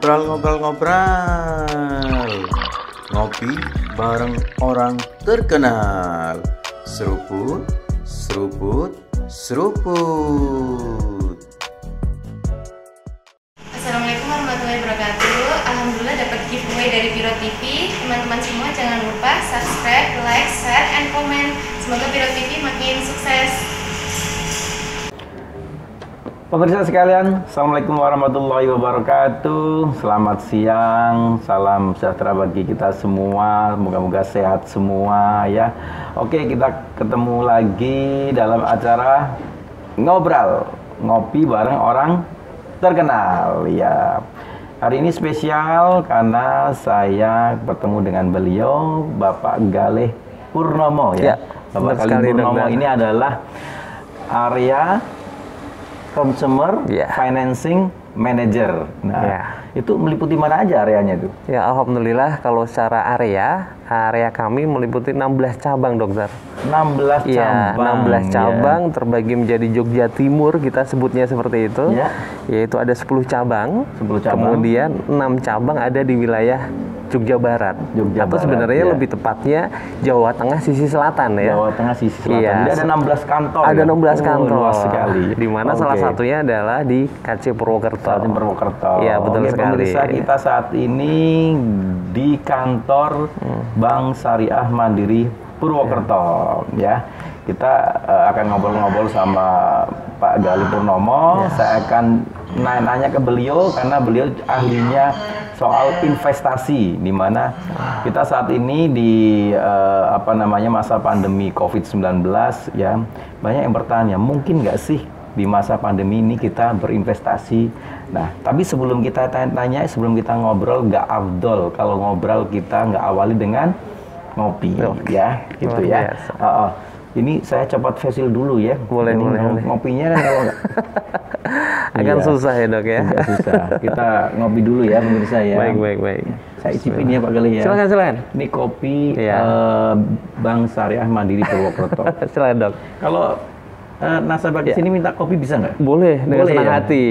Ngobrol-ngobrol-ngobrol. Ngopi bareng orang terkenal. Seruput, seruput, seruput. Assalamualaikum warahmatullahi wabarakatuh. Alhamdulillah dapat giveaway dari Piro TV. Teman-teman semua jangan lupa subscribe, like, share, and comment. Semoga Piro TV makin sukses. Pemirsa sekalian, Assalamualaikum warahmatullahi wabarakatuh. Selamat siang, salam sejahtera bagi kita semua. Moga-moga sehat semua ya. Oke, kita ketemu lagi dalam acara Ngobrol, ngopi bareng orang terkenal ya. Hari ini spesial karena saya bertemu dengan beliau, Bapak Galih Purnomo ya. Bapak Galih Purnomo ini adalah area Consumer Financing Manager. Nah, itu meliputi mana aja areanya itu? Ya, alhamdulillah kalau secara area kami meliputi 16 cabang, Dokter. 16 cabang. Ya, 16 cabang terbagi menjadi Jogja Timur, kita sebutnya seperti itu. Yaitu ada 10 cabang. 10 cabang. Kemudian 6 cabang ada di wilayah Jogja Barat. Atau sebenarnya lebih tepatnya Jawa Tengah sisi selatan ya. Jawa Tengah sisi selatan. Jadi ada 16 kantor. Ada 16 kantor. Luas sekali. Di mana salah satunya adalah di KC Purwokerto. Iya, betul sekali. Pemirsa, kita saat ini di kantor Bank Syariah Mandiri Purwokerto ya. Kita akan ngobrol-ngobrol sama Pak Galih Purnomo. Saya akan nanya ke beliau karena beliau ahlinya soal investasi, di mana kita saat ini di masa pandemi COVID-19 ya, banyak yang bertanya, mungkin nggak sih di masa pandemi ini kita berinvestasi? Nah, tapi sebelum kita tanya-tanya, sebelum kita ngobrol, nggak afdol kalau ngobrol kita nggak awali dengan ngopi ya, gitu ya. Ini saya cepat facial dulu ya. Boleh. Ngopinya kan kalau nggak agak susah ya, Dok ya. Agak susah. Kita ngopi dulu ya pemirsa ya. Baik. Saya icipin ya Pak Galih ya. Silakan. Ini kopi Bank Syariah Mandiri Purwokerto. Silakan, Dok. Kalau nasabah di sini minta kopi bisa nggak? Boleh, dengan senang hati.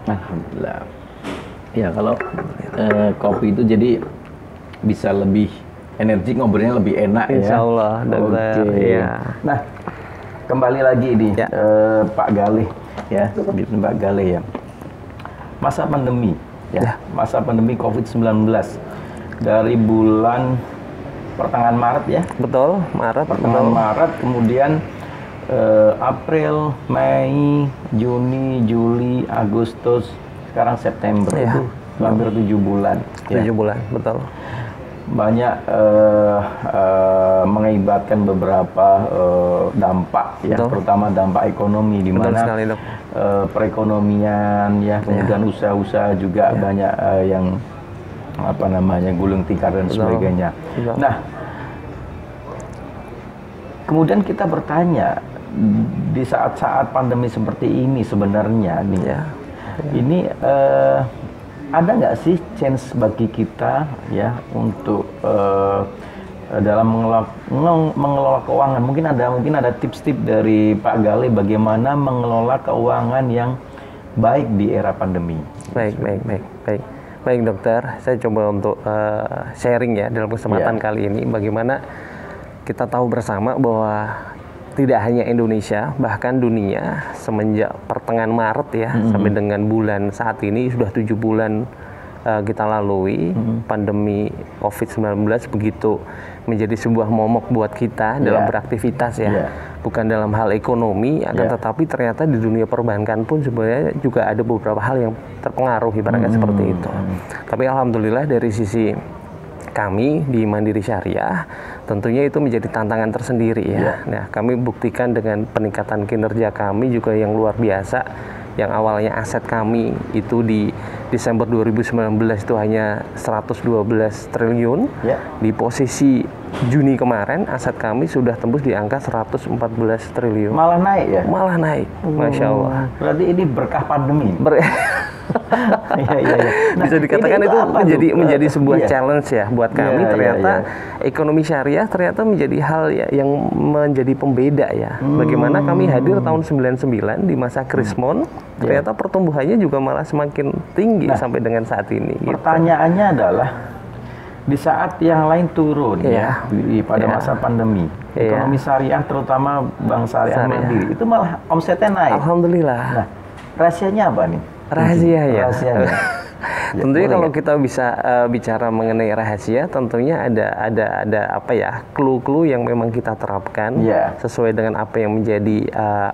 Alhamdulillah. Ya, kalau kopi itu jadi bisa lebih energi, ngobrolnya lebih enak ya. Insya Allah, Dokter. Nah, kembali lagi nih Pak Galih ya, Pak Galih ya. Masa pandemi ya, masa pandemi COVID-19 dari bulan pertengahan Maret ya. Betul, Maret. Pertengahan Maret, kemudian April, Mei, Juni, Juli, Agustus, sekarang September itu hampir 7 bulan. 7 bulan, betul. Banyak mengakibatkan beberapa dampak ya, terutama dampak ekonomi di mana perekonomian ya, kemudian usaha-usaha juga banyak yang gulung tikar dan sebagainya. Nah, kemudian kita bertanya di saat-saat pandemi seperti ini sebenarnya nih ini ada nggak sih chance bagi kita ya untuk dalam mengelola keuangan? Mungkin ada tips-tips dari Pak Galih bagaimana mengelola keuangan yang baik di era pandemi. Baik, Dokter. Saya coba untuk sharing ya dalam kesempatan kali ini bagaimana kita tahu bersama bahwa tidak hanya Indonesia, bahkan dunia semenjak pertengahan Maret ya sampai dengan bulan saat ini sudah 7 bulan kita lalui pandemi COVID-19 begitu menjadi sebuah momok buat kita dalam beraktivitas ya. Bukan dalam hal ekonomi, akan tetapi ternyata di dunia perbankan pun sebenarnya juga ada beberapa hal yang terpengaruh ibaratnya seperti itu. Tapi alhamdulillah dari sisi kami di Mandiri Syariah tentunya itu menjadi tantangan tersendiri ya. Nah, kami buktikan dengan peningkatan kinerja kami juga yang luar biasa. Yang awalnya aset kami itu di Desember 2019 itu hanya 112 triliun. Di posisi Juni kemarin aset kami sudah tembus di angka 114 triliun. Malah naik ya? Malah naik. Masya Allah. Berarti ini berkah pandemi. Nah, bisa dikatakan itu apa menjadi sebuah iya. challenge ya buat kami. Iya, Ternyata iya. ekonomi syariah ternyata menjadi hal yang menjadi pembeda ya. Bagaimana kami hadir tahun 99 di masa Krismon, ternyata pertumbuhannya juga malah semakin tinggi sampai dengan saat ini. Pertanyaannya adalah di saat yang lain turun pada masa pandemi, ekonomi syariah terutama Bank Syariah Mandiri itu malah omsetnya naik. Alhamdulillah. Nah, rahasianya apa nih? Rahasia ya. Rahasianya. Tentunya kalau kita bisa bicara mengenai rahasia, tentunya ada apa ya, clue-clue yang memang kita terapkan sesuai dengan apa yang menjadi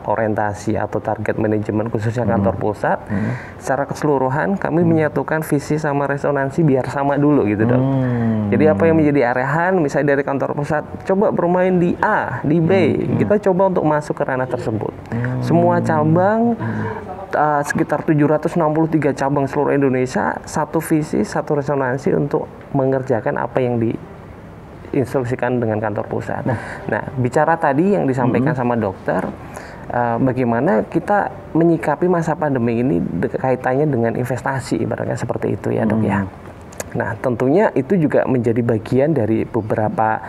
orientasi atau target manajemen khususnya kantor pusat. Secara keseluruhan kami menyatukan visi sama resonansi biar sama dulu gitu dok. Jadi apa yang menjadi arahan, misalnya dari kantor pusat, coba bermain di A, di B, kita coba untuk masuk ke ranah tersebut. Semua cabang sekitar 763 cabang seluruh Indonesia, satu visi, satu resonansi untuk mengerjakan apa yang diinstruksikan dengan kantor pusat. Nah, bicara tadi yang disampaikan sama dokter, bagaimana kita menyikapi masa pandemi ini kaitannya dengan investasi, ibaratnya seperti itu ya dok ya. Nah, tentunya itu juga menjadi bagian dari beberapa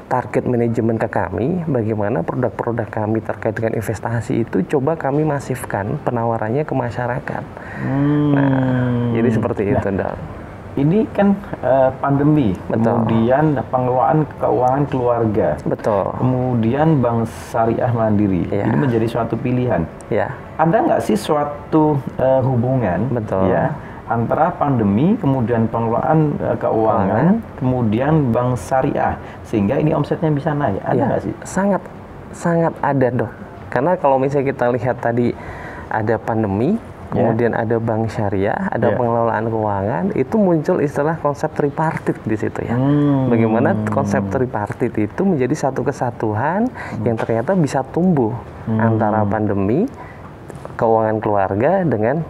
target manajemen ke kami, bagaimana produk-produk kami terkait dengan investasi itu coba kami masifkan penawarannya ke masyarakat. Nah, jadi seperti itu, Dok. Ini kan pandemi, kemudian pengelolaan keuangan keluarga, kemudian Bank Syariah Mandiri, ini menjadi suatu pilihan. Ada nggak sih suatu hubungan ya antara pandemi, kemudian pengelolaan keuangan, kemudian Bank Syariah, sehingga ini omsetnya bisa naik? Ada nggak sih? Sangat ada dok. Karena kalau misalnya kita lihat tadi ada pandemi, kemudian ada Bank Syariah, ada pengelolaan keuangan, itu muncul istilah konsep tripartit di situ ya. Bagaimana konsep tripartit itu menjadi satu kesatuan yang ternyata bisa tumbuh antara pandemi, keuangan keluarga dengan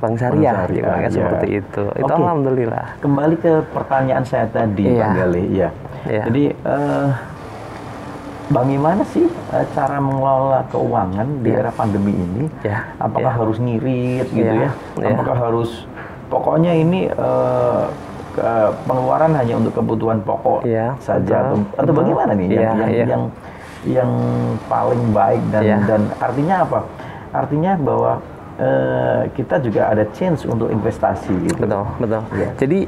Bank Syariah, seperti itu. Itu alhamdulillah. Kembali ke pertanyaan saya tadi, Pak Galih. Jadi bagaimana sih cara mengelola keuangan di era pandemi ini? Apakah harus ngirit gitu ya? Apakah harus pokoknya ini pengeluaran hanya untuk kebutuhan pokok saja atau bagaimana nih yang paling baik dan artinya apa? Artinya bahwa kita juga ada chance untuk investasi gitu. Betul. Jadi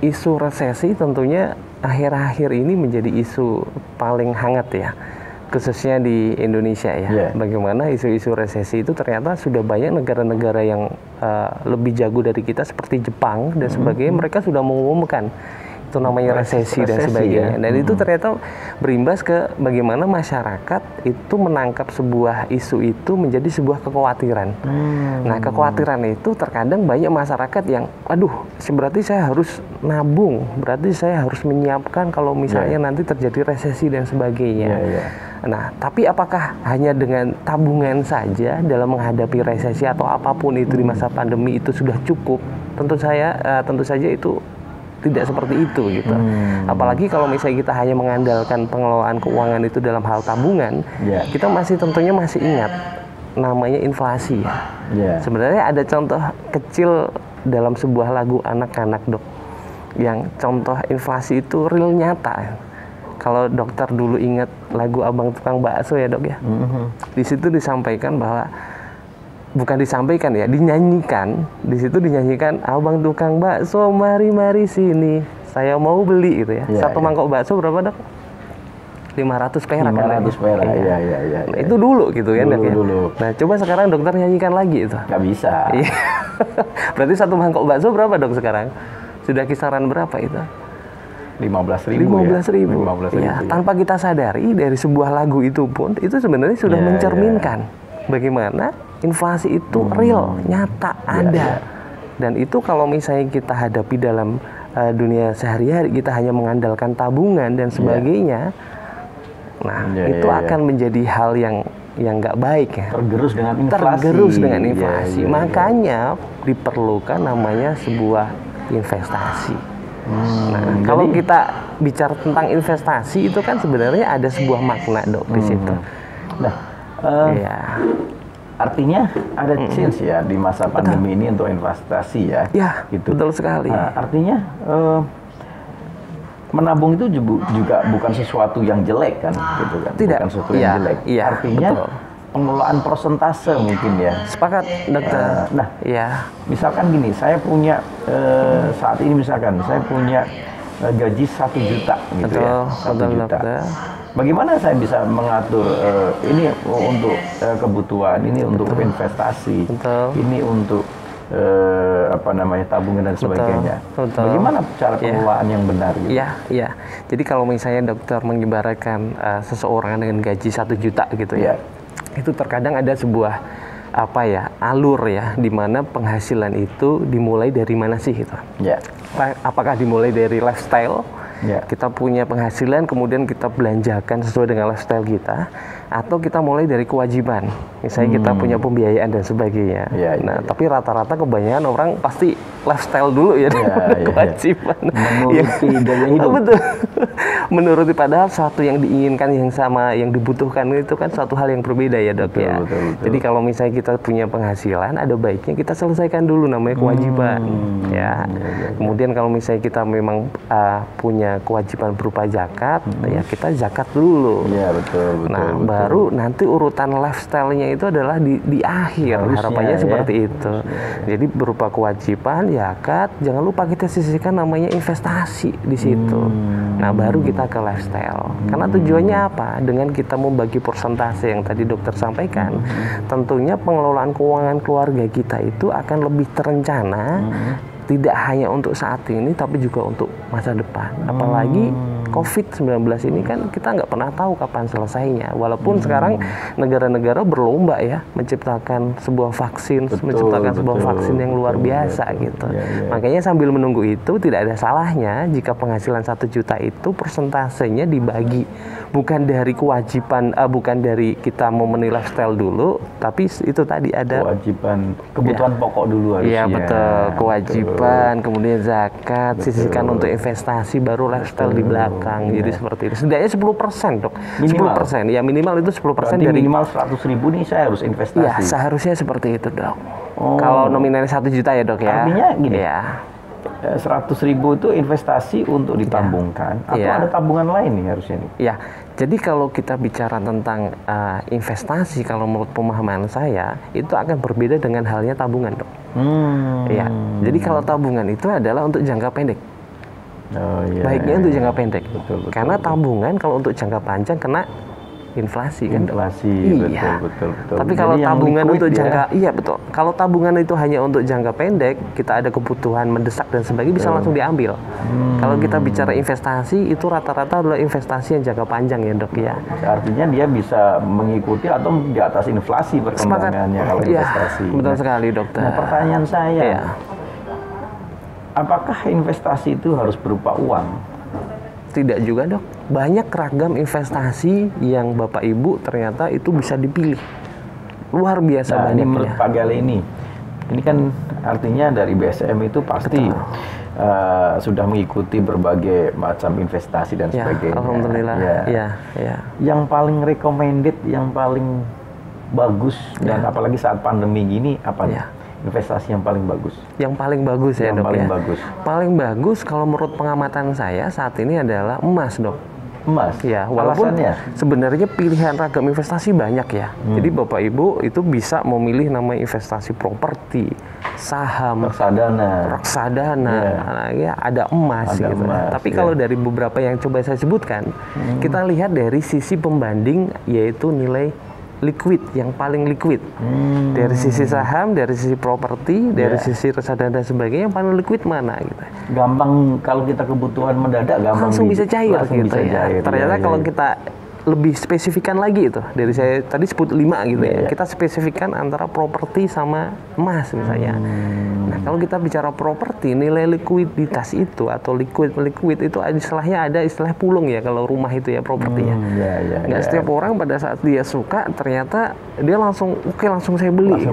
isu resesi tentunya akhir-akhir ini menjadi isu paling hangat ya, khususnya di Indonesia ya. Bagaimana isu-isu resesi itu ternyata sudah banyak negara-negara yang lebih jago dari kita seperti Jepang dan sebagainya, mereka sudah mengumumkan itu namanya resesi dan sebagainya. Dan itu ternyata berimbas ke bagaimana masyarakat itu menangkap sebuah isu itu menjadi sebuah kekhawatiran. Nah, kekhawatiran itu terkadang banyak masyarakat yang, aduh, berarti saya harus nabung, berarti saya harus menyiapkan kalau misalnya nanti terjadi resesi dan sebagainya. Nah, tapi apakah hanya dengan tabungan saja dalam menghadapi resesi atau apapun itu di masa pandemi itu sudah cukup? Tentu saja itu tidak seperti itu gitu. Apalagi kalau misalnya kita hanya mengandalkan pengelolaan keuangan itu dalam hal tabungan, kita tentunya masih ingat namanya inflasi ya. Sebenarnya ada contoh kecil dalam sebuah lagu anak-anak dok, yang contoh inflasi itu real nyata. Kalau dokter dulu ingat lagu Abang Tukang Bakso ya dok ya, di situ disampaikan bahwa dinyanyikan. Di situ dinyanyikan, abang tukang bakso, mari sini, saya mau beli gitu ya. Satu mangkok bakso berapa dok? 500 perak. 500 perak, iya. Nah, itu dulu gitu kan dok ya. Nah, coba sekarang dokter nyanyikan lagi itu. Nggak bisa. Berarti satu mangkok bakso berapa dok sekarang? Sudah kisaran berapa itu? 15.000 ya. Tanpa kita sadari dari sebuah lagu itu pun, itu sebenarnya sudah mencerminkan bagaimana inflasi itu real, nyata, ada. Dan itu kalau misalnya kita hadapi dalam dunia sehari-hari, kita hanya mengandalkan tabungan dan sebagainya, itu akan menjadi hal yang nggak baik ya. Tergerus dengan inflasi. Makanya diperlukan namanya sebuah investasi. Kalau kita bicara tentang investasi itu kan sebenarnya ada sebuah makna dok di situ. Artinya ada chance ya di masa pandemi ini untuk investasi ya. Ya, gitu. betul sekali. Nah, artinya menabung itu juga bukan sesuatu yang jelek kan, gitu kan? Tidak. Bukan sesuatu yang jelek. Iya, Artinya betul. pengelolaan persentase mungkin ya. Sepakat, dokter. Nah, Ya, misalkan gini, saya punya saat ini misalkan saya punya gaji 1 juta gitu betul, ya, 1 betul, juta. dokter. Bagaimana saya bisa mengatur ini untuk kebutuhan, ini untuk investasi, Betul. ini untuk apa namanya tabungan dan sebagainya. betul. Bagaimana cara pengelolaan yang benar? Gitu? Iya, iya. Jadi kalau misalnya dokter mengibaratkan seseorang dengan gaji 1 juta gitu ya, itu terkadang ada sebuah alur ya, di mana penghasilan itu dimulai dari mana sih gitu? Ya. Apakah dimulai dari lifestyle? Ya. Kita punya penghasilan, kemudian kita belanjakan sesuai dengan lifestyle kita, atau kita mulai dari kewajiban, misalnya kita punya pembiayaan dan sebagainya. Tapi rata-rata kebanyakan orang pasti lifestyle dulu ya, kewajiban. Menuruti gaya hidup. Betul. Menuruti, padahal satu yang diinginkan yang sama, yang dibutuhkan itu kan suatu hal yang berbeda ya dok. Betul. Jadi kalau misalnya kita punya penghasilan, ada baiknya kita selesaikan dulu namanya kewajiban. Kemudian kalau misalnya kita memang punya kewajiban berupa zakat, ya kita zakat dulu. Betul. Baru nanti urutan lifestyle-nya itu adalah di akhir. Harusnya, harapannya seperti itu. Jadi berupa kewajiban, zakat, jangan lupa kita sisihkan namanya investasi di situ. Nah, baru kita ke lifestyle. Karena tujuannya apa? Dengan kita membagi persentase yang tadi dokter sampaikan, tentunya pengelolaan keuangan keluarga kita itu akan lebih terencana. Tidak hanya untuk saat ini, tapi juga untuk masa depan. Apalagi COVID-19 ini kan kita nggak pernah tahu kapan selesainya. Walaupun sekarang negara-negara berlomba ya menciptakan sebuah vaksin, vaksin yang luar biasa gitu. Makanya sambil menunggu itu tidak ada salahnya jika penghasilan 1 juta itu persentasenya dibagi, bukan dari kewajiban, bukan dari kita memenuhi lifestyle dulu, tapi itu tadi ada kewajiban, kebutuhan pokok dulu harusnya. Iya betul, kewajiban, kemudian zakat, sisihkan untuk investasi, baru lifestyle di belakang. Jadi seperti itu. Setidaknya 10% dok. Minimal. 10%. Ya minimal itu 10% dari minimal 100.000 nih saya harus investasi. Iya, seharusnya seperti itu dok. Kalau nominalnya 1 juta ya dok ya. Artinya gini. Ya. 100.000 itu investasi untuk ditambungkan atau ada tabungan lain nih harusnya nih? Ya, jadi kalau kita bicara tentang investasi, kalau menurut pemahaman saya itu akan berbeda dengan halnya tabungan dok. Ya, jadi kalau tabungan itu adalah untuk jangka pendek. Baiknya untuk jangka pendek. Betul, karena tabungan kalau untuk jangka panjang kena inflasi kan. Betul. Tapi kalau tabungan untuk jangka betul. Kalau tabungan itu hanya untuk jangka pendek, kita ada kebutuhan mendesak dan sebagainya bisa langsung diambil. Kalau kita bicara investasi itu rata-rata adalah investasi yang jangka panjang ya dok ya. Artinya dia bisa mengikuti atau di atas inflasi perkembangannya kalau investasi. Betul sekali dokter. Nah, pertanyaan saya, apakah investasi itu harus berupa uang? Tidak juga dok, banyak ragam investasi yang Bapak Ibu ternyata itu bisa dipilih. Luar biasa banyaknya. Ini menurut Pak Gali ini kan artinya dari BSM itu pasti sudah mengikuti berbagai macam investasi dan sebagainya. Alhamdulillah. Yang paling recommended, yang paling bagus dan apalagi saat pandemi gini apa nih? Investasi yang paling bagus? Yang paling bagus ya dok ya? Paling bagus kalau menurut pengamatan saya saat ini adalah emas dok. Emas? Ya, walaupun sebenarnya pilihan ragam investasi banyak ya. Jadi Bapak Ibu itu bisa memilih nama investasi properti, saham, reksadana, ada emas gitu. Tapi kalau dari beberapa yang coba saya sebutkan, kita lihat dari sisi pembanding yaitu nilai liquid, yang paling liquid. Dari sisi saham, dari sisi properti, dari sisi reksadana dan sebagainya, yang paling liquid mana gitu. Gampang kalau kita kebutuhan mendadak gampang langsung bisa cair gitu ya. Ternyata kalau kita lebih spesifikkan lagi itu, dari saya tadi sebut 5 gitu ya. Kita spesifikkan antara properti sama emas misalnya. Nah, kalau kita bicara properti, nilai likuiditas itu atau liquid itu istilahnya ada istilah pulung ya kalau rumah itu ya propertinya. Nggak setiap orang pada saat dia suka ternyata dia langsung langsung saya beli.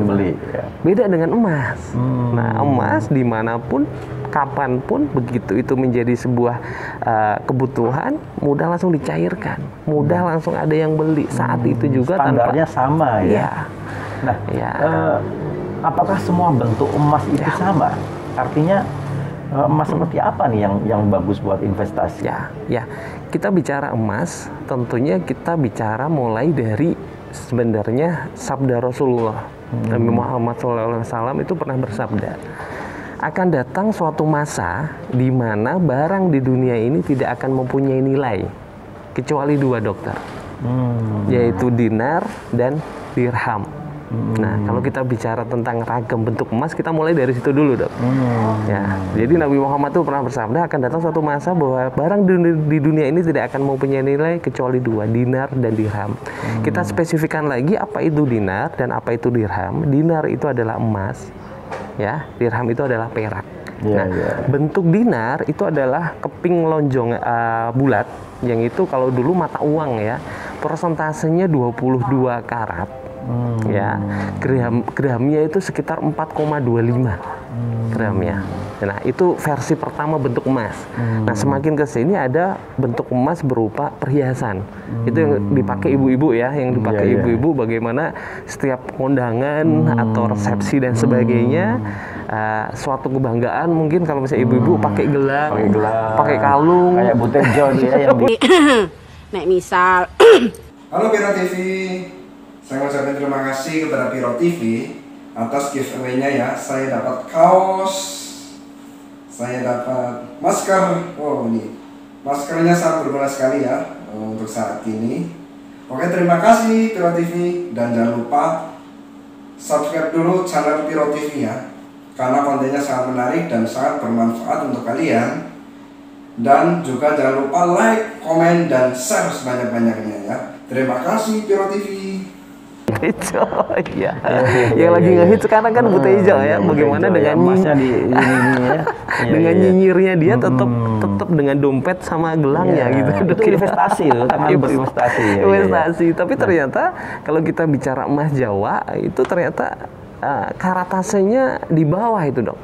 Beda dengan emas. Nah, emas dimanapun kapanpun begitu itu menjadi sebuah kebutuhan, mudah langsung dicairkan, mudah langsung ada yang beli saat itu juga. Standarnya sama ya. Nah, Ya. apakah semua bentuk emas itu sama? Artinya emas seperti apa nih yang bagus buat investasi? Ya, kita bicara emas, tentunya kita bicara mulai dari sebenarnya sabda Rasulullah. Nabi Muhammad SAW itu pernah bersabda, akan datang suatu masa di mana barang di dunia ini tidak akan mempunyai nilai kecuali dua, dokter, yaitu dinar dan dirham. Nah, kalau kita bicara tentang ragam bentuk emas, kita mulai dari situ dulu, dok. Ya, jadi Nabi Muhammad itu pernah bersabda akan datang suatu masa bahwa barang di dunia ini tidak akan mempunyai nilai kecuali dua, dinar dan dirham. Kita spesifikkan lagi apa itu dinar dan apa itu dirham. Dinar itu adalah emas, ya. Dirham itu adalah perak. Bentuk dinar itu adalah keping lonjong bulat, yang itu kalau dulu mata uang ya, persentasenya 22 karat. Ya, gramnya itu sekitar 4,25 gramnya. Nah, itu versi pertama bentuk emas. Nah, semakin ke sini ada bentuk emas berupa perhiasan. Itu yang dipakai ibu-ibu ya, yang dipakai ibu-ibu bagaimana setiap kondangan atau resepsi dan sebagainya, suatu kebanggaan mungkin kalau misalnya ibu-ibu pakai gelang, pakai kalung, kayak Butejo dia yang Nek misal Halo Piro TV, saya mengucapkan terima kasih kepada Piro TV atas giveaway-nya ya. Saya dapat kaos, saya dapat masker. Oh, ini maskernya sangat berguna sekali ya untuk saat ini. Oke, terima kasih Piro TV, dan jangan lupa subscribe dulu channel Piro TV ya, karena kontennya sangat menarik dan sangat bermanfaat untuk kalian. Dan juga jangan lupa like, komen, dan share sebanyak-banyaknya ya. Terima kasih Piro TV. Butejo, ya. Yang lagi ngehit sekarang kan Butejo ya. Bagaimana dengan emasnya di ini ya. Dengan nyinyirnya dia tetap dengan dompet sama gelangnya gitu. Itu investasi loh, tapi berinvestasi ya. Investasi. Tapi ternyata kalau kita bicara emas Jawa itu ternyata karatasenya di bawah itu, dok.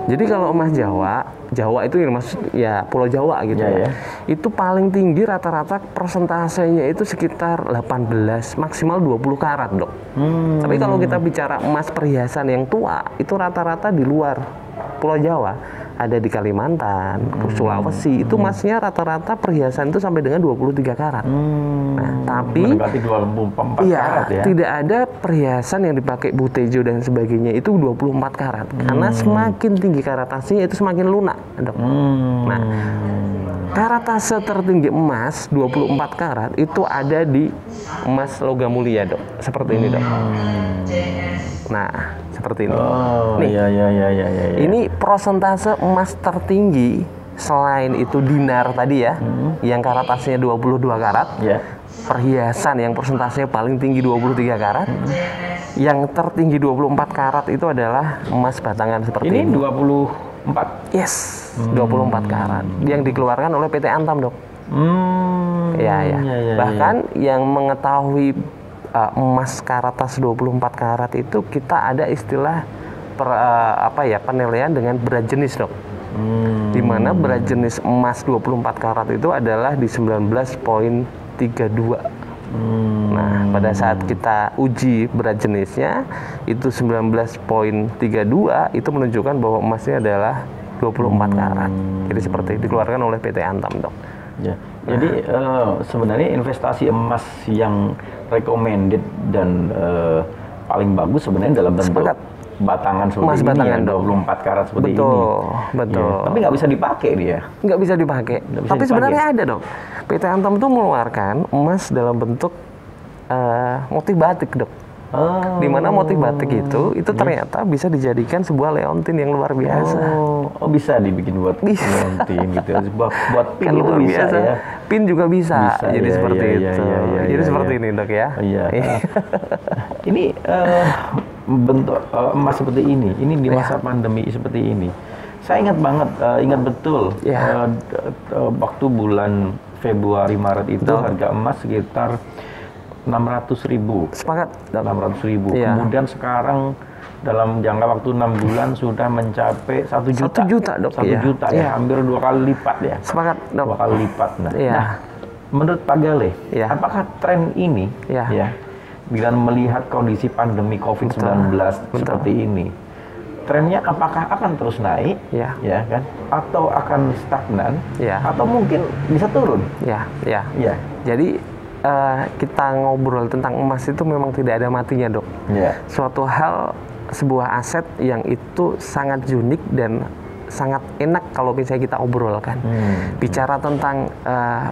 Jadi kalau emas Jawa itu yang maksud ya Pulau Jawa gitu ya. Itu paling tinggi rata-rata persentasenya itu sekitar 18 maksimal 20 karat, dok. Tapi kalau kita bicara emas perhiasan yang tua itu rata-rata di luar Pulau Jawa, ada di Kalimantan, Sulawesi, itu emasnya rata-rata perhiasan itu sampai dengan 23 karat. Nah, tapi mendekati 24 karat ya. Tidak ada perhiasan yang dipakai Butejo dan sebagainya itu 24 karat. Karena semakin tinggi karatasnya itu semakin lunak, dok. Nah, karatase tertinggi emas 24 karat itu ada di emas logam mulia, dok. Seperti ini, dok. Nah, seperti ini. Nih, ini persentase emas tertinggi selain itu dinar tadi ya, yang karatasnya 22 karat. Perhiasan yang persentasenya paling tinggi 23 karat. Yang tertinggi 24 karat itu adalah emas batangan seperti ini. Ini 24. Yes, 24 karat yang dikeluarkan oleh PT Antam, dok. Bahkan yang mengetahui emas karatas 24 karat itu kita ada istilah penilaian dengan berat jenis, dok. Di mana berat jenis emas 24 karat itu adalah di 19,32. Nah, pada saat kita uji berat jenisnya itu 19,32, itu menunjukkan bahwa emasnya adalah 24 karat. Jadi seperti dikeluarkan oleh PT Antam, dok. Jadi sebenarnya investasi emas yang recommended dan paling bagus sebenarnya dalam bentuk batangan seperti emas ini batangan, ya, 24 karat seperti ini. Betul. Tapi nggak bisa dipakai dia. Nggak bisa dipakai. Tapi sebenarnya ada, dok. PT Antam itu mengeluarkan emas dalam bentuk motif batik, dok. Di mana motif batik itu ternyata bisa dijadikan sebuah leontin yang luar biasa. Oh, bisa dibikin buat leontin gitu. Buat pin Kan itu luar bisa biasa. ya. Pin juga bisa. Jadi seperti itu. Jadi seperti ini. ini, dok ya. Ini bentuk emas seperti ini di masa pandemi seperti ini. Saya ingat betul waktu bulan Februari Maret itu harga emas sekitar 600.000. Sepakat. 600.000. Kemudian sekarang dalam jangka waktu 6 bulan sudah mencapai 1 juta. 1 juta, dok. 1 juta ya, hampir 2 kali lipat ya. Sepakat, dok. 2 kali lipat. Nah, menurut Pak Gale, apakah tren ini dengan melihat kondisi pandemi COVID-19 seperti ini, trennya apakah akan terus naik, Ya. ya kan? Atau akan stagnan, Ya. atau mungkin bisa turun? Ya. Ya, Jadi kita ngobrol tentang emas itu memang tidak ada matinya, Dok. ya, Suatu hal, sebuah aset yang itu sangat unik dan sangat enak kalau misalnya kita obrolkan. Bicara tentang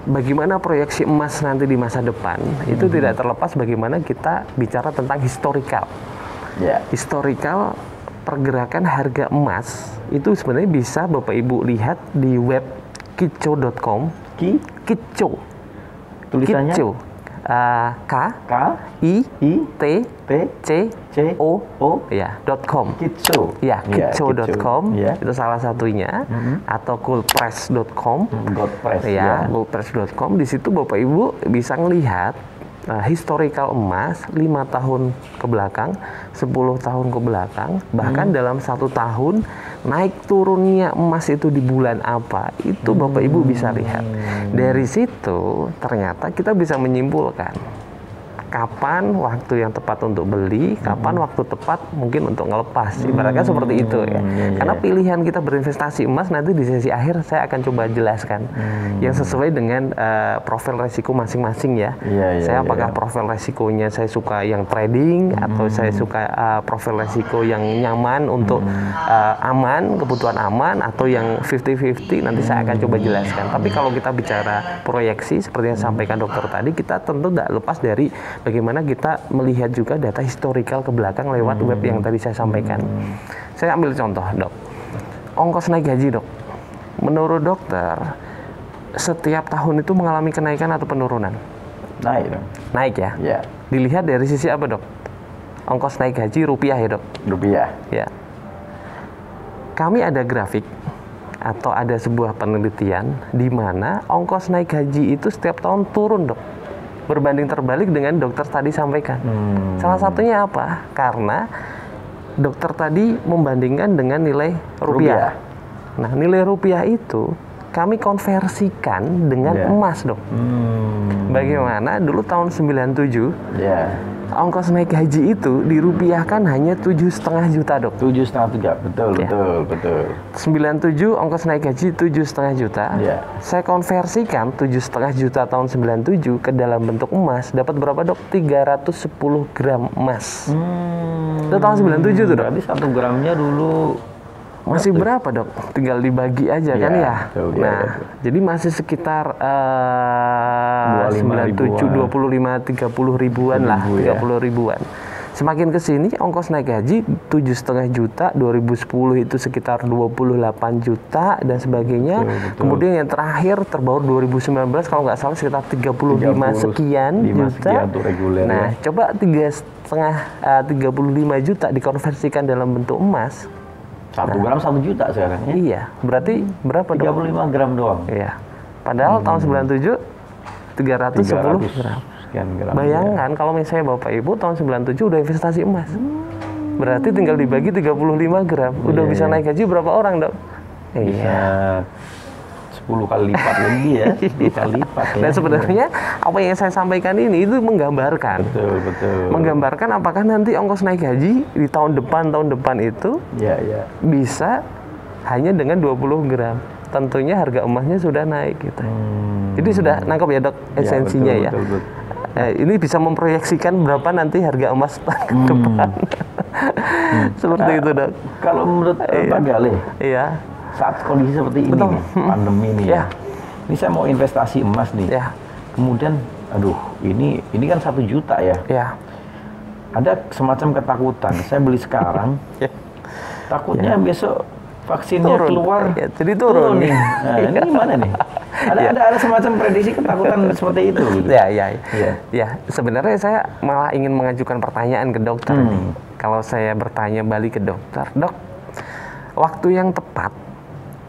bagaimana proyeksi emas nanti di masa depan, itu tidak terlepas bagaimana kita bicara tentang historical. ya. Historical pergerakan harga emas itu sebenarnya bisa Bapak Ibu lihat di web kitco.com. Kitco. Tulisannya Kitco. K K I I T T C C O O ya .com. Kitco. Ya, kitco.com Ya. itu salah satunya, atau goldpress.com. Goldpress. Ya, goldpress.com. Di situ Bapak Ibu bisa melihat historical emas 5 tahun ke belakang, 10 tahun ke belakang, bahkan dalam 1 tahun naik turunnya emas itu di bulan apa, itu Bapak Ibu bisa lihat. Dari situ ternyata kita bisa menyimpulkan kapan waktu yang tepat untuk beli, kapan waktu tepat mungkin untuk ngelepas. Ibaratnya seperti itu ya. Karena pilihan kita berinvestasi emas nanti di sesi akhir saya akan coba jelaskan yang sesuai dengan profil resiko masing-masing ya. Saya apakah profil resikonya saya suka yang trading, atau saya suka profil resiko yang nyaman untuk aman, kebutuhan aman, atau yang 50-50, nanti saya akan coba jelaskan. Tapi kalau kita bicara proyeksi seperti yang sampaikan dokter tadi, kita tentu tidak lepas dari bagaimana kita melihat juga data historical ke belakang lewat web yang tadi saya sampaikan. Saya ambil contoh, Dok. Ongkos naik gaji, Dok. Menurut dokter, setiap tahun itu mengalami kenaikan atau penurunan? Naik dong. Naik ya? Ya. Dilihat dari sisi apa, Dok? Ongkos naik gaji rupiah ya, Dok? Rupiah. Ya. Kami ada grafik atau ada sebuah penelitian di mana ongkos naik gaji itu setiap tahun turun, Dok. Berbanding terbalik dengan dokter tadi sampaikan. Salah satunya apa? Karena dokter tadi membandingkan dengan nilai rupiah. Nah, nilai rupiah itu kami konversikan dengan emas, Dok. Bagaimana dulu tahun 97, ongkos naik haji itu dirupiahkan hanya 7,5 juta, Dok. 7,5 betul, Ya. betul. 97 ongkos naik gaji 7,5 juta. Ya. Saya konversikan 7,5 juta tahun 97 ke dalam bentuk emas, dapat berapa, Dok? 310 gram emas. Itu tahun 97 tuh, Dok. Berarti 1 gramnya dulu Masih berapa, Dok? Tinggal dibagi aja kan ya. betul, Nah, betul. jadi masih sekitar 25 30 ribuan lah, 30 ribuan. Semakin ke sini ongkos naik gaji 7,5 juta, 2010 itu sekitar 28 juta dan sebagainya. Betul. Kemudian yang terakhir terbaru 2019 kalau nggak salah sekitar 35 sekian 5 juta. sekian tuh reguler, Nah, ya. coba 35 juta dikonversikan dalam bentuk emas. 1 gram 1 juta sekarang ya. Iya, berarti berapa, Dok? 35 gram doang. Iya. Padahal tahun 97 310 gram. Sekian gram. Bayangkan kalau misalnya Bapak Ibu tahun 97 udah investasi emas. Berarti tinggal dibagi 35 gram. Udah bisa naik gaji berapa orang, Dok? Bisa 10 kali lipat lebih ya. 10 kali lipat ya. Dan sebenarnya apa yang saya sampaikan ini itu menggambarkan. Betul. Menggambarkan apakah nanti ongkos naik gaji di tahun depan itu Ya. bisa hanya dengan 20 gram. Tentunya harga emasnya sudah naik gitu. Jadi sudah nangkep ya, Dok, esensinya ya. Betul. Ini bisa memproyeksikan berapa nanti harga emas ke depan. Seperti itu, Dok. Kalau menurut Pak Galih, Iya. saat kondisi seperti ini Betul. nih, pandemi nih Ya. Ini saya mau investasi emas nih. Ya. Kemudian aduh, ini kan 1 juta ya. Ya. Ada semacam ketakutan. Saya beli sekarang. Ya. Takutnya besok vaksinnya Turun. keluar. Ya, jadi turun. nih. Nah, ini gimana nih? Ada semacam prediksi ketakutan seperti itu gitu. Ya, sebenarnya saya malah ingin mengajukan pertanyaan ke dokter nih. Kalau saya bertanya balik ke dokter, Dok, waktu yang tepat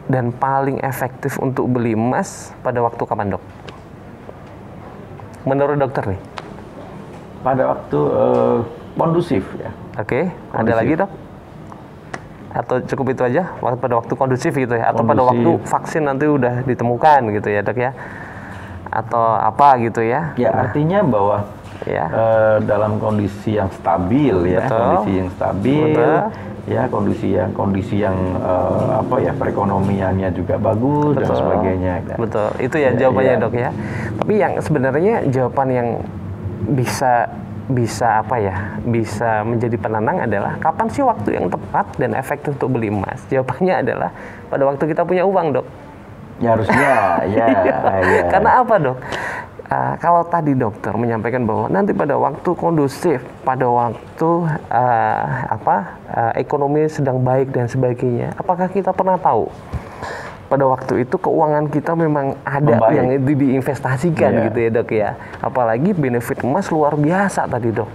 dan paling efektif untuk beli emas pada waktu kapan, Dok? Menurut dokter nih. Pada waktu kondusif ya. Oke, ada lagi, Dok? Atau cukup itu aja pada waktu kondusif gitu ya, atau pada waktu vaksin nanti udah ditemukan gitu ya, Dok ya, atau apa gitu ya? Ya, artinya bahwa Ya. Dalam kondisi yang stabil ya, Betul. kondisi yang stabil. Betul. Ya, kondisi yang apa ya, perekonomiannya juga bagus dan sebagainya. Betul, itu ya jawabannya Dok ya. Tapi yang sebenarnya jawaban yang bisa apa ya, bisa menjadi penenang adalah kapan sih waktu yang tepat dan efektif untuk beli emas? Jawabannya adalah pada waktu kita punya uang, Dok. Ya harusnya, ya. Karena apa, Dok? Kalau tadi dokter menyampaikan bahwa nanti pada waktu kondusif, pada waktu ekonomi sedang baik dan sebagainya, apakah kita pernah tahu pada waktu itu keuangan kita memang ada membaik, yang diinvestasikan gitu ya Dok ya. Apalagi benefit emas luar biasa tadi Dok.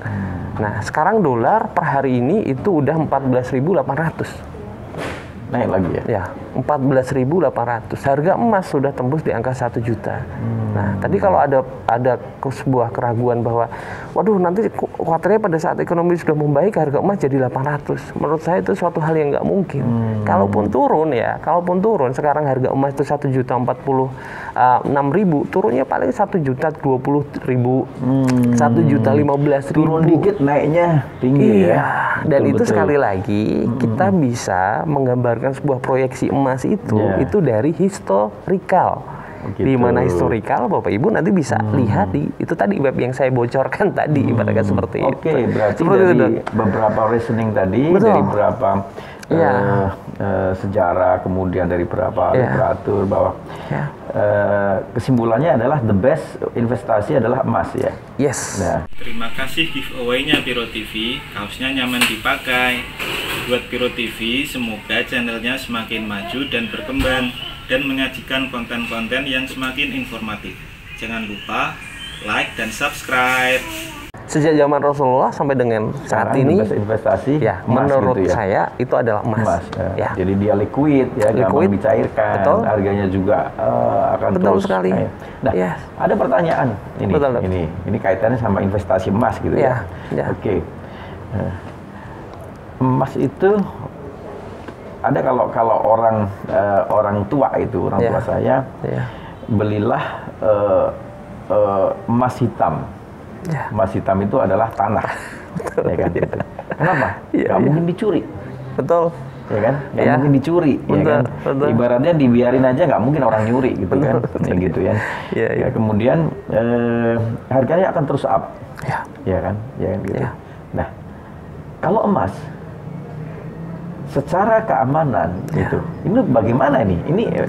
Nah sekarang dolar per hari ini itu udah 14.800. Naik lagi ya? Ya, 14.800. Harga emas sudah tembus di angka 1 juta. Nah, tadi kalau ada sebuah keraguan bahwa, waduh nanti khawatirnya pada saat ekonomi sudah membaik harga emas jadi 800. Menurut saya itu suatu hal yang nggak mungkin. Kalaupun turun sekarang harga emas itu 1.046.000, turunnya paling 1.020.000, 1.015.000. Turun dikit naiknya tinggi ya. Dan itu sekali lagi kita bisa menggambarkan sebuah proyeksi emas itu dari historical. Di mana historical Bapak Ibu nanti bisa lihat di itu tadi web yang saya bocorkan tadi ibaratnya seperti itu. Oke, berarti seperti dari itu. beberapa reasoning tadi, dari beberapa sejarah, kemudian dari beberapa literatur bahwa kesimpulannya adalah the best investasi adalah emas ya. Yes. Nah, terima kasih giveaway-nya Piro TV, kaosnya nyaman dipakai. Buat Piro TV, semoga channelnya semakin maju dan berkembang dan menyajikan konten-konten yang semakin informatif. Jangan lupa like dan subscribe. Sejak zaman Rasulullah sampai dengan saat ini, investasi emas menurut gitu ya? saya itu adalah emas. Ya. Jadi dia liquid ya, gampang dicairkan. Betul. Harganya juga akan Betul terus sekali. naik. Nah, ada pertanyaan ini. Betul, ini kaitannya sama investasi emas gitu ya. Oke. Emas itu ada kalau orang tua itu, orang tua saya belilah emas hitam. Emas hitam itu adalah tanah. Ya kan? Kenapa? Gak mungkin dicuri. Betul. Ya kan? Gak mungkin dicuri. Ya kan? Ibaratnya dibiarin aja nggak mungkin orang nyuri gitu kan. Ya gitu ya. Ya, kemudian harganya akan terus up. Ya kan? Ya kan gitu. Nah, kalau emas secara keamanan gitu, ini bagaimana nih? Ini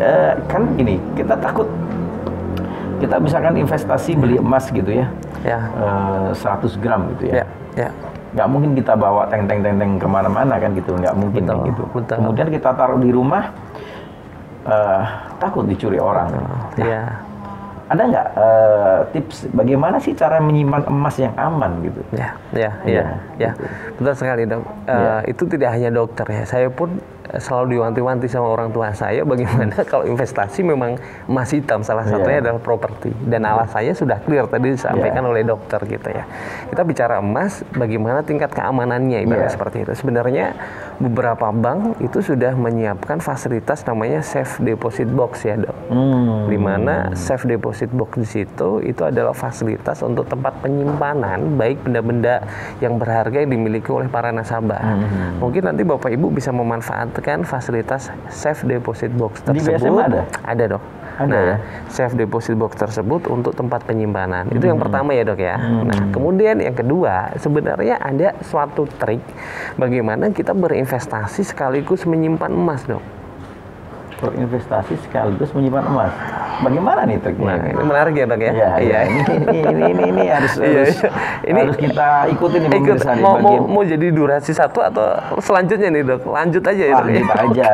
kan gini, kita takut kita misalkan investasi beli emas gitu ya, 100 gram gitu ya. Nggak mungkin kita bawa teng kemana-mana kan gitu, nggak mungkin gitu. Kemudian kita taruh di rumah, takut dicuri orang. Ada nggak tips bagaimana sih cara menyimpan emas yang aman gitu? Betul sekali Dok. Itu tidak hanya dokter ya, saya pun selalu diwanti-wanti sama orang tua saya bagaimana kalau investasi memang emas hitam salah satunya adalah properti, dan alasannya sudah clear tadi disampaikan oleh dokter gitu ya. Kita bicara emas, bagaimana tingkat keamanannya ibaratnya seperti itu. Sebenarnya beberapa bank itu sudah menyiapkan fasilitas namanya safe deposit box ya Dok. Di mana safe deposit box di situ itu adalah fasilitas untuk tempat penyimpanan baik benda-benda yang berharga yang dimiliki oleh para nasabah. Mungkin nanti Bapak Ibu bisa memanfaatkan fasilitas safe deposit box tersebut. Di BSM ada? Ada Dok. Safe deposit box tersebut untuk tempat penyimpanan. Itu yang pertama ya Dok ya. Nah, kemudian yang kedua, sebenarnya ada suatu trik bagaimana kita berinvestasi sekaligus menyimpan emas Dok. Berinvestasi sekaligus menyimpan emas. Bagaimana nih triknya? Nah, ini menarik ya Dok ya. Ini harus kita ikutin nih pemirsa. Mau jadi durasi satu atau selanjutnya nih Dok? Lanjut aja ya Dok. Lanjut aja.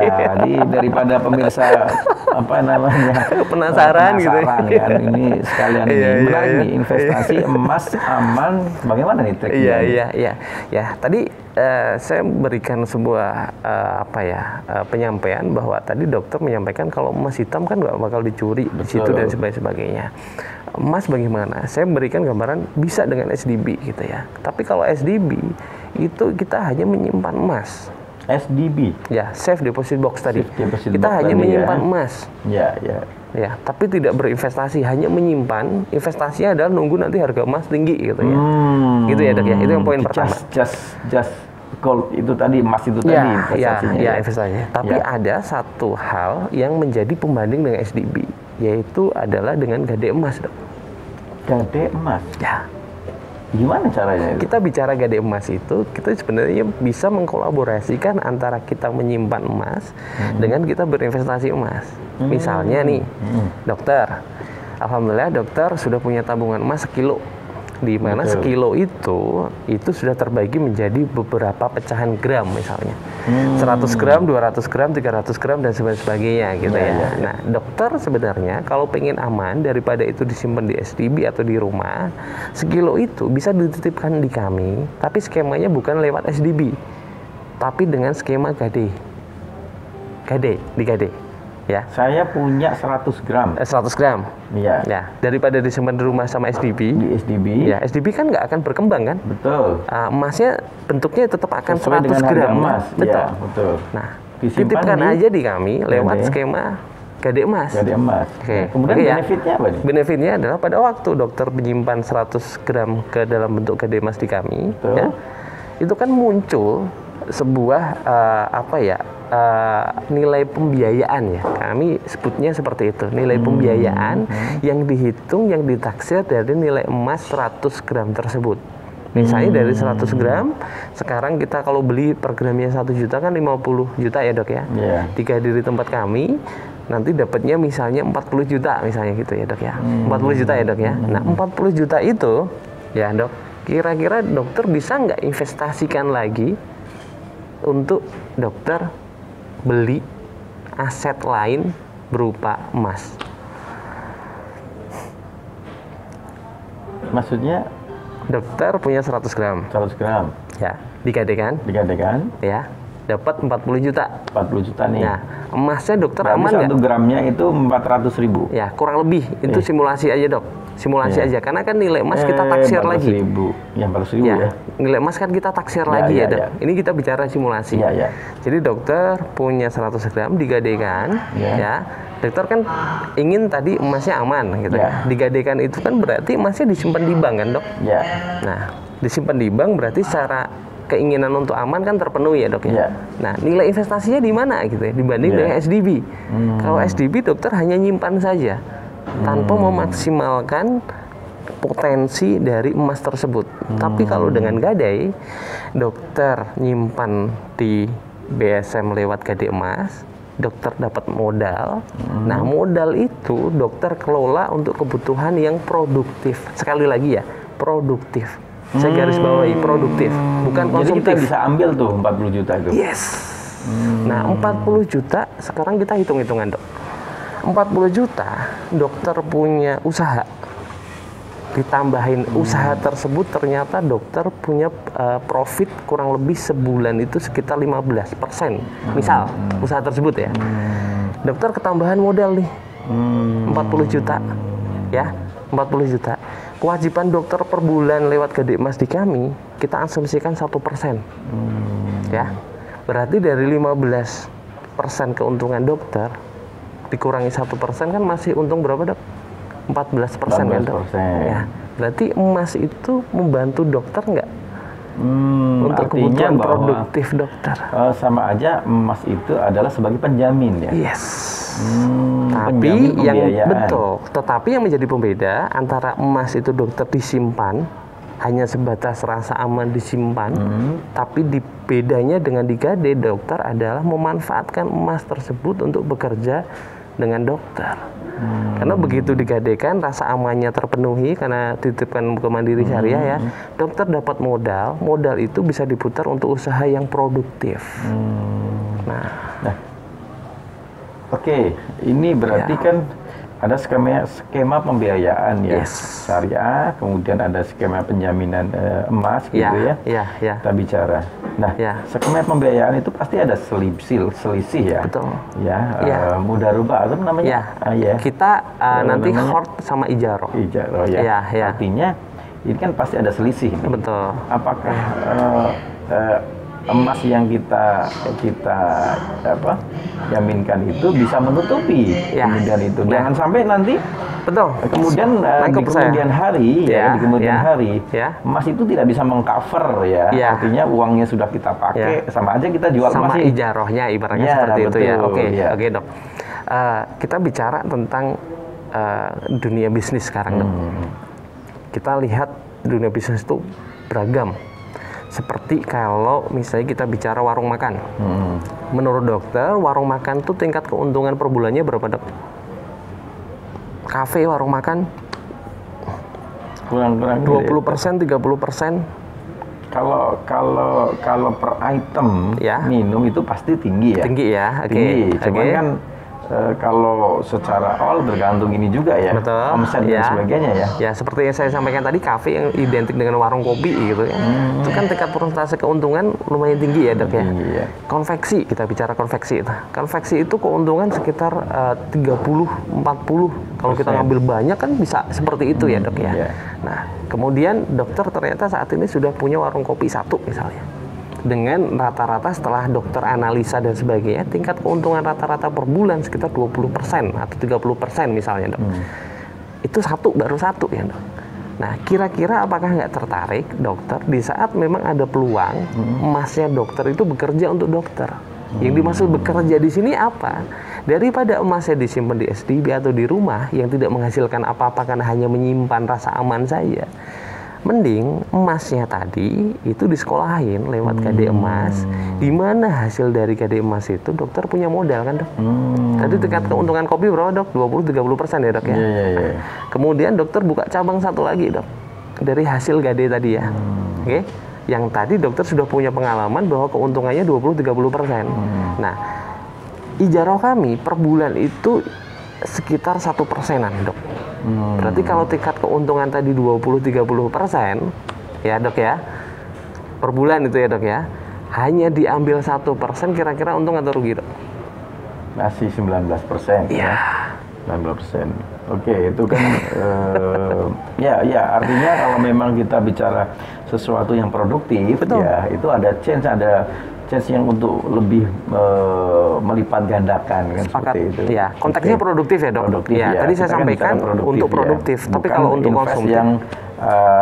Daripada pemirsa penasaran gitu ya. Ini sekalian ini investasi emas aman. Bagaimana nih triknya? Iya. Tadi saya berikan sebuah penyampaian bahwa tadi dokter menyampaikan kalau emas hitam kan nggak bakal dicuri di situ dan sebagainya. Emas bagaimana? Saya berikan gambaran bisa dengan SDB gitu ya. Tapi kalau SDB itu kita hanya menyimpan emas. SDB. Ya, safe deposit box tadi. Safe deposit Kita box hanya tadi, menyimpan ya. emas. Ya, tapi tidak berinvestasi, hanya menyimpan. Investasinya adalah nunggu nanti harga emas tinggi gitu ya. Gitu ya, Dok ya. Itu yang poin pertama. Just gold itu tadi, emas itu tadi investasinya. Ya, investasinya. Tapi ada satu hal yang menjadi pembanding dengan SDB, yaitu adalah dengan gade emas, Dok. Gade emas. Ya. Gimana caranya itu? Kita bicara gade emas itu, kita sebenarnya bisa mengkolaborasikan antara kita menyimpan emas dengan kita berinvestasi emas. Misalnya nih, dokter, alhamdulillah dokter sudah punya tabungan emas 1 kilo, di mana 1 kilo itu sudah terbagi menjadi beberapa pecahan gram misalnya. 100 gram, 200 gram, 300 gram dan sebagainya gitu ya. Nah, dokter sebenarnya kalau pengen aman daripada itu disimpan di SDB atau di rumah, 1 kilo itu bisa dititipkan di kami, tapi skemanya bukan lewat SDB, tapi dengan skema gade. Di gade. Ya. Saya punya 100 gram. 100 gram. Iya. Ya, daripada disimpan di rumah sama SDB. Di SDB. Ya, SDB kan nggak akan berkembang kan? Betul. Emasnya bentuknya tetap akan Sesuai 100 gram. emas. Betul. Ya, betul. Nah, Disimpan titipkan aja di kami lewat gade. skema gade emas. Gade emas. Oke. Kemudian Oke, benefitnya apa nih? Benefitnya adalah pada waktu dokter menyimpan 100 gram ke dalam bentuk gade emas di kami, ya, itu kan muncul sebuah nilai pembiayaan ya, kami sebutnya seperti itu, nilai pembiayaan yang dihitung, yang ditaksir dari nilai emas 100 gram tersebut. Misalnya dari 100 gram, sekarang kita kalau beli per gramnya 1 juta kan 50 juta ya, Dok ya. Jika di tempat kami nanti dapatnya misalnya 40 juta misalnya gitu ya, Dok ya. 40 juta ya, Dok ya. Nah, 40 juta itu ya, Dok, kira-kira dokter bisa nggak investasikan lagi untuk dokter beli aset lain berupa emas? Maksudnya dokter punya 100 gram. 100 gram. Ya, digadekan. Ya, dapat 40 juta. 40 juta nih. Nah, emasnya dokter berarti aman nggak? 1 gramnya itu 400.000. Ya, kurang lebih. Itu simulasi aja, Dok. Simulasi aja, karena kan nilai emas kita taksir lagi. 400.000 ya. Nilai emas kan kita taksir lagi ya, Dok. Ini kita bicara simulasi. Jadi dokter punya 100 gram digadekan, ya. Dokter kan ingin tadi emasnya aman gitu ya. Digadekan itu kan berarti emasnya disimpan di bank kan, Dok? Nah, disimpan di bank berarti secara keinginan untuk aman kan terpenuhi ya, Dok ya. Nah, nilai investasinya di mana gitu ya dibanding dengan SDB. Kalau SDB dokter hanya nyimpan saja tanpa memaksimalkan potensi dari emas tersebut. Tapi kalau dengan gadai, dokter nyimpan di BSM lewat gade emas, dokter dapat modal. Nah, modal itu dokter kelola untuk kebutuhan yang produktif. Sekali lagi ya, produktif. Saya garis bawahi produktif, bukan konsumtif. Jadi kita bisa ambil tuh 40 juta itu. Yes. Nah, 40 juta sekarang kita hitung-hitungan, Dok. 40 juta dokter punya usaha, ditambahin usaha tersebut ternyata dokter punya profit kurang lebih sebulan itu sekitar 15%. Misal usaha tersebut ya, dokter ketambahan modal nih 40 juta ya, 40 juta. Kewajiban dokter per bulan lewat gade emas di kami kita asumsikan 1%. Ya, berarti dari 15% keuntungan dokter dikurangi 1% kan masih untung berapa, Dok? 14% kan, Dok? Ya, berarti emas itu membantu dokter nggak? Untuk kebutuhan produktif dokter. Sama aja emas itu adalah sebagai penjamin ya. Yes. Tapi yang betul, tetapi yang menjadi pembeda antara emas itu dokter disimpan hanya sebatas rasa aman disimpan, tapi bedanya dengan digade dokter adalah memanfaatkan emas tersebut untuk bekerja dengan dokter. Karena begitu digadekan rasa amannya terpenuhi karena titipkan ke Mandiri Syariah ya, dokter dapat modal itu bisa diputar untuk usaha yang produktif. Nah, oke, ini berarti kan ada skema pembiayaan ya, syariah, kemudian ada skema penjaminan emas gitu ya. Kita bicara. Nah, skema pembiayaan itu pasti ada selisih ya. Betul. Ya, mudarubah apa namanya? Kita nanti hord sama ijaroh. Ijaroh ya. Artinya ini kan pasti ada selisih. Betul. Apakah emas yang kita jaminkan itu bisa menutupi kemudian itu. Jangan sampai nanti kemudian di kemudian hari emas itu tidak bisa mengcover artinya uangnya sudah kita pakai sama aja kita jual sama emasnya. ijarohnya ibaratnya seperti betul, itu ya. Oke ya. Dok. Kita bicara tentang dunia bisnis sekarang Dok. Kita lihat dunia bisnis itu beragam. Seperti kalau misalnya kita bicara warung makan. Menurut dokter, warung makan tuh tingkat keuntungan per bulannya berapa Dok? Kafe, warung makan kurang-kurang 20%, 30%. Kalau per item minum itu pasti tinggi ya. Tinggi ya, oke. Tinggi. Cuman kan kalau secara all bergantung ini juga ya, omset dan sebagainya ya. Ya seperti yang saya sampaikan tadi, kafe yang identik dengan warung kopi gitu ya, itu kan tingkat persentase keuntungan lumayan tinggi ya Dok ya. Konveksi, kita bicara konveksi itu. Konveksi itu keuntungan sekitar 30-40. Kalau kita ngambil banyak kan bisa seperti itu ya Dok ya. Nah kemudian dokter ternyata saat ini sudah punya warung kopi satu misalnya. Dengan rata-rata setelah dokter analisa dan sebagainya, tingkat keuntungan rata-rata per bulan sekitar 20% atau 30% misalnya Dok. Itu baru satu ya Dok. Nah kira-kira apakah nggak tertarik dokter di saat memang ada peluang emasnya dokter itu bekerja untuk dokter? Yang dimaksud bekerja di sini apa? Daripada emasnya disimpan di SDB atau di rumah yang tidak menghasilkan apa-apa karena hanya menyimpan rasa aman saja, mending emasnya tadi itu disekolahin lewat KD emas, di mana hasil dari KD emas itu dokter punya modal kan Dok. Tadi tingkat keuntungan kopi berapa Dok? 20-30% ya Dok ya. Kemudian dokter buka cabang satu lagi Dok dari hasil KD tadi ya. Oke. Yang tadi dokter sudah punya pengalaman bahwa keuntungannya 20-30%. Nah, ijaroh kami per bulan itu sekitar 1%-an Dok. Berarti kalau tingkat keuntungan tadi 20-30% ya Dok ya, per bulan itu ya Dok ya, hanya diambil 1%, kira-kira untung atau rugi Dok? Masih 19% ya. 19%. Oke, itu kan ya artinya kalau memang kita bicara sesuatu yang produktif ya itu ada chance yang untuk lebih melipat gandakan kan seperti itu. Ya, konteksnya produktif ya Dok. Produktif, ya. Tadi saya sampaikan untuk produktif, tapi kalau untuk konsumtif yang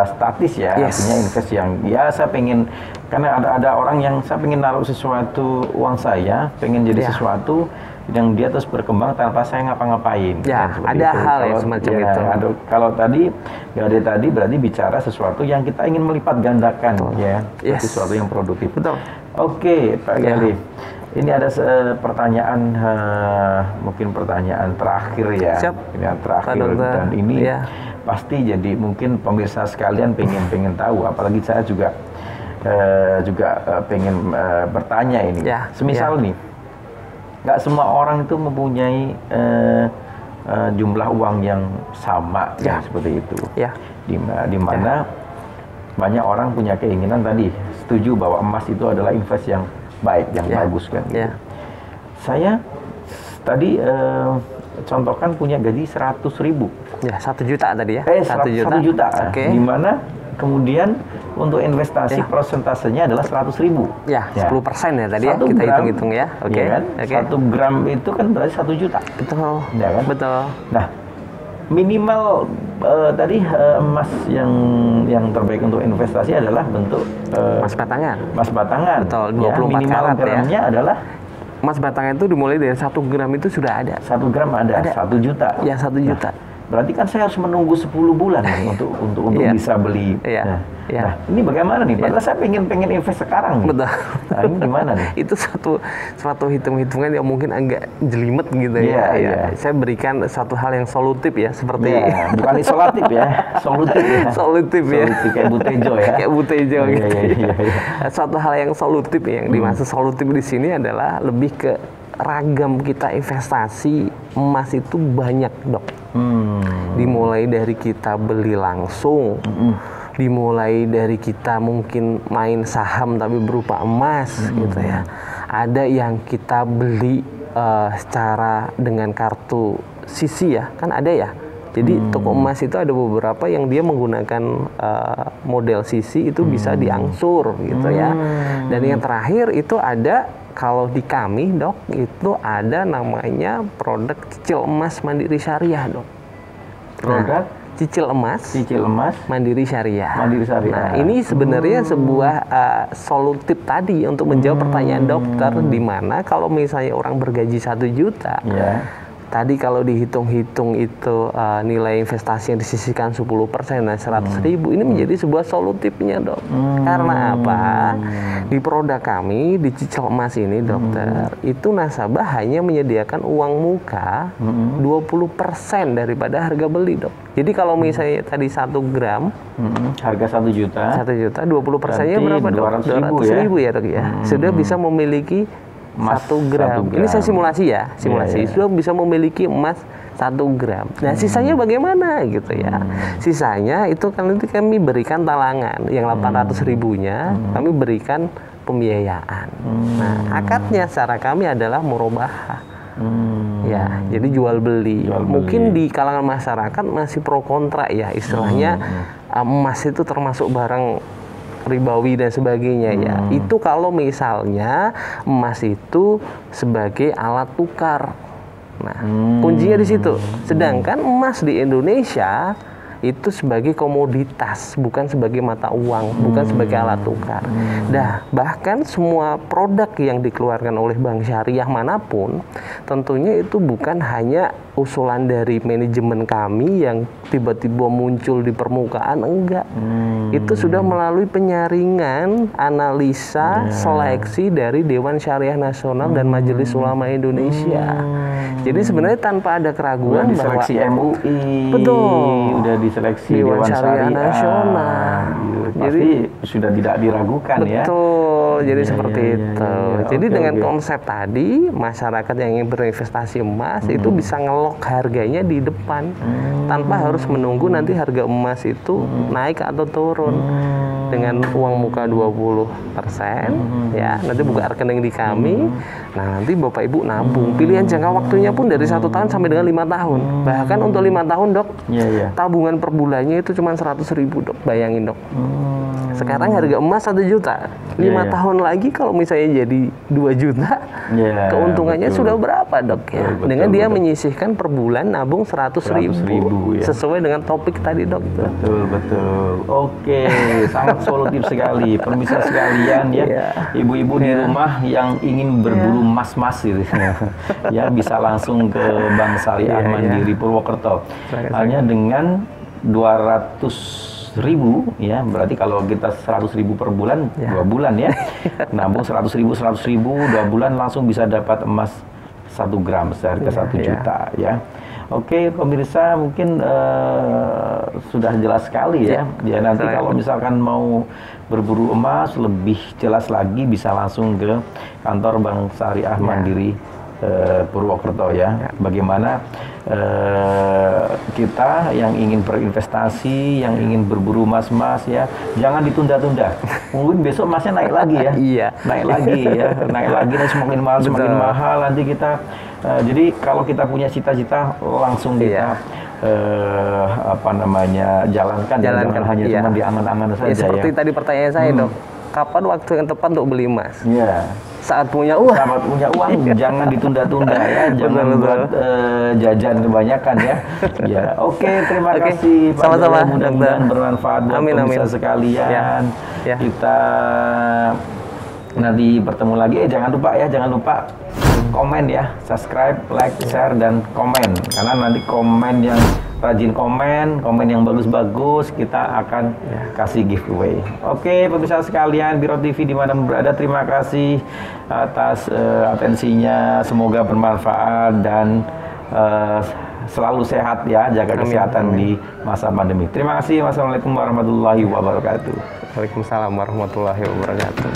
statis ya, artinya invest yang saya pengen, karena ada orang yang saya pengen naruh sesuatu uang saya, pengen jadi sesuatu yang dia terus berkembang tanpa saya ngapa-ngapain. Ya, kan, ada itu. hal yang semacam itu. Kalau tadi Gade tadi berarti bicara sesuatu yang kita ingin melipat gandakan ya, sesuatu yang produktif. Betul. Oke, Pak Gali. Ini ada pertanyaan, mungkin pertanyaan terakhir ya. Siap. Ini yang terakhir dan ini pasti jadi mungkin pemirsa sekalian pengen tahu, apalagi saya juga pengen bertanya ini. Semisal nih, nggak semua orang itu mempunyai jumlah uang yang sama seperti itu. Di mana banyak orang punya keinginan tadi setuju bahwa emas itu adalah invest yang baik, yang bagus kan. Saya tadi contohkan punya gaji 100.000. Ya, 1 juta tadi ya. 1 juta. Di mana kemudian untuk investasi persentasenya adalah 100.000. Ya, 10% ya tadi ya, kita hitung-hitung ya. Oke. Kan? 1 gram itu kan berarti 1 juta. Betul. Ya kan? Betul. Nah, minimal tadi emas yang terbaik untuk investasi adalah bentuk emas batangan. Emas batangan. Betul, 24 minimal karat gramnya adalah emas batangan itu dimulai dari 1 gram itu sudah ada. 1 gram ada. 1 juta. Ya, 1 juta. Berarti kan saya harus menunggu 10 bulan untuk bisa beli. Nah, ini bagaimana nih? Padahal saya pengen invest sekarang nih. Betul. Nah, ini gimana nih? Itu suatu hitung-hitungan yang mungkin agak jelimet gitu ya. Saya berikan satu hal yang solutif ya, seperti bukan isolatif ya, solutif ya. Solutif ya. Solutif kayak Butejo ya. Kayak Butejo gitu. Suatu hal yang solutif yang dimaksud solutif di sini adalah lebih ke ragam kita investasi emas itu banyak Dok. Dimulai dari kita beli langsung, dimulai dari kita mungkin main saham tapi berupa emas gitu ya. Ada yang kita beli secara dengan kartu sisi ya, kan ada ya Jadi toko emas itu ada beberapa yang dia menggunakan model CC itu bisa diangsur gitu ya. Dan yang terakhir itu ada, kalau di kami dok, itu ada namanya produk cicil emas mandiri syariah dok. Produk cicil emas mandiri syariah. Nah, ini sebenarnya sebuah solutif tadi untuk menjawab pertanyaan dokter, di mana kalau misalnya orang bergaji 1 juta, tadi kalau dihitung-hitung itu nilai investasi yang disisihkan 10%, nah 100.000 ini menjadi sebuah solutifnya dok. Karena apa? Di produk kami di cicil emas ini dokter, itu nasabah hanya menyediakan uang muka 20% daripada harga beli dok. Jadi kalau misalnya tadi 1 gram harga 1 juta, 20%-nya berapa dok? 200.000 ya dok ya. Sudah bisa memiliki 1 gram. Ini saya simulasi ya, sudah bisa memiliki emas 1 gram. Nah, sisanya bagaimana gitu ya? Sisanya itu kan nanti kami berikan talangan, yang 800.000-nya kami berikan pembiayaan. Nah, akadnya secara kami adalah murabahah. Ya, jadi jual beli. Mungkin di kalangan masyarakat masih pro kontra ya, istilahnya emas itu termasuk barang ribawi dan sebagainya ya. Itu kalau misalnya emas itu sebagai alat tukar. Nah, kuncinya di situ. Sedangkan emas di Indonesia itu sebagai komoditas, bukan sebagai mata uang, bukan sebagai alat tukar. Nah, bahkan semua produk yang dikeluarkan oleh bank syariah manapun, tentunya itu bukan hanya usulan dari manajemen kami yang tiba-tiba muncul di permukaan, enggak. Itu sudah melalui penyaringan, analisa, seleksi dari Dewan Syariah Nasional dan Majelis Ulama Indonesia. Jadi sebenarnya tanpa ada keraguan bahwa diseleksi MUI, udah diseleksi Dewan Syariah Nasional. Jadi sudah tidak diragukan ya. Betul, jadi seperti itu. Jadi dengan konsep tadi, masyarakat yang ingin berinvestasi emas itu bisa ngelok harganya di depan tanpa harus menunggu nanti harga emas itu naik atau turun. Dengan uang muka 20%, ya nanti buka rekening di kami. Nah, nanti Bapak Ibu nabung. Pilihan jangka waktunya pun dari 1 tahun sampai dengan 5 tahun. Bahkan untuk 5 tahun dok, tabungan per bulannya itu cuma 100.000 dok. Bayangin dok. Sekarang harga emas 1 juta. 5 tahun lagi kalau misalnya jadi 2 juta, keuntungannya sudah berapa dok ya? Dengan dia menyisihkan per bulan nabung 100.000 ya. Sesuai dengan topik tadi dok. Betul. Oke, sangat solutif sekali. Pemirsa sekalian ya, ibu-ibu di rumah yang ingin berburu emas-emas gitu, ya bisa langsung ke Bank Syariah Mandiri Purwokerto. Hanya dengan 200.000 ya, berarti kalau kita 100.000 per bulan, 2 bulan ya, nabung 100.000 2 bulan langsung bisa dapat emas 1 gram seharga 1 juta ya. Oke pemirsa, mungkin sudah jelas sekali ya. Ya nanti kalau misalkan mau berburu emas lebih jelas lagi bisa langsung ke kantor Bank Syariah Mandiri Purwokerto ya. Bagaimana kita yang ingin berinvestasi, yang ingin berburu emas-emas ya, jangan ditunda-tunda. Mungkin besok emasnya naik lagi ya. Naik lagi ya, naik lagi dan semakin mahal nanti kita. Jadi kalau kita punya cita-cita langsung kita jalankan jangan hanya cuma di angan-angan saja ya. Seperti tadi pertanyaan saya dok, kapan waktu yang tepat untuk beli emas? Saat punya uang. Jangan ditunda-tunda ya, jangan buat jajan kebanyakan ya. Oke, terima kasih Pak. Sama-sama. Mudah-mudahan bermanfaat buat pemirsa sekalian. Kita nanti bertemu lagi. Jangan lupa komen ya, subscribe, like, share, dan komen. Karena nanti komen yang rajin komen yang bagus-bagus kita akan kasih giveaway. Oke, pemirsa sekalian, Biro TV dimana berada, terima kasih atas atensinya. Semoga bermanfaat dan selalu sehat ya, jaga kesehatan di masa pandemi. Terima kasih. Wassalamualaikum warahmatullahi wabarakatuh. Waalaikumsalam warahmatullahi wabarakatuh.